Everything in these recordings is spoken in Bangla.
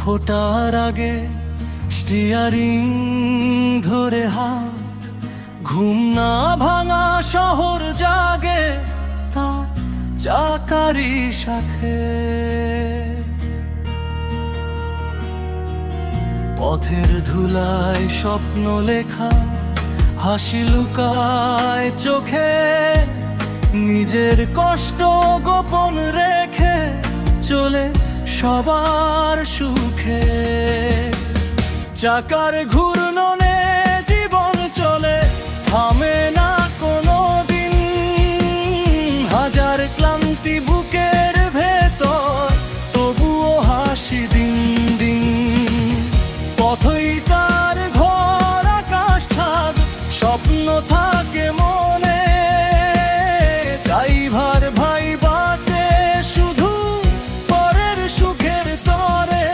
ফোটার আগে স্টিয়ারিং ধরে হাত, ঘুম না ভাঙা শহর জাগে তার চাকারি সাথে। পথের ধুলায় স্বপ্ন লেখা, হাসি লুকায় চোখে, নিজের কষ্ট গোপন রেখে চলে সবার সুখে। চাকার ঘূর্ণনে জীবন চলে, থামে না কোনো দিন। হাজার ক্লান্তি বুকের ভেতর, তবুও হাসি দিন দিন। পথই তার ঘর, আকাশ ছাদ, স্বপ্ন থাকে মনে। ড্রাইভার ভাই বাঁচে শুধু পরের সুখের তরে।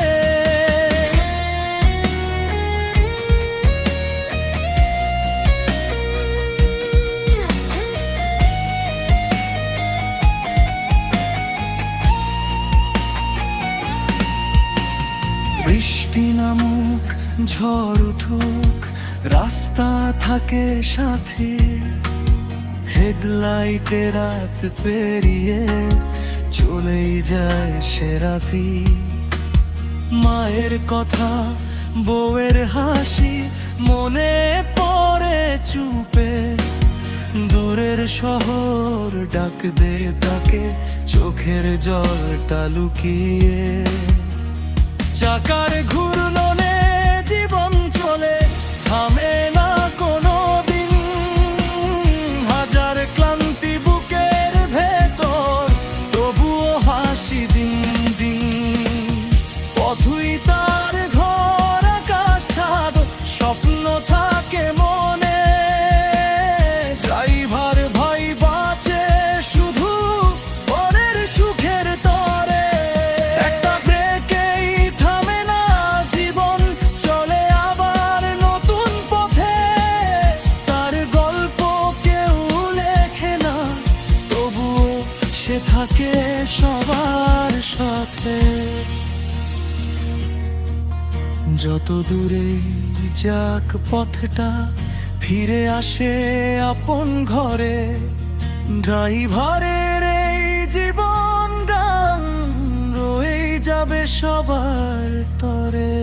বৃষ্টি নামুক, ঝড় উঠুক, রাস্তা থাকে সাথে। হেডলাইটে রাত পেরিয়ে চলেই যায় সে রাতি। মায়ের কথা, বউয়ের হাসি মনে পড়ে চুপে। দূরের শহর ডাক দে তাকে, চোখের জলটা লুকিয়ে। চাকার ঘূর্ণনে জীবন চলে, থামে না কোনো দিন। হাজার ক্লান্তি বুকের ভেতর, তবুও হাসি দিন দিন। পথই তার ঘর, আকাশ ছাদ, স্বপ্ন থাকে মনে। ড্রাইভার ভাই বাঁচে শুধু পরের সুখের তরে। একটা ব্রেকেই থামে না জীবন, চলে আবার নতুন পথে। তার গল্প কেউ লেখে না, তবুও সে থাকে সবার সাথে। যত দূরে যাক পথটা, ফিরে আসে আপন ঘরে। ড্রাইভারের এই জীবন গান রয়ে যাবে সবার তরে।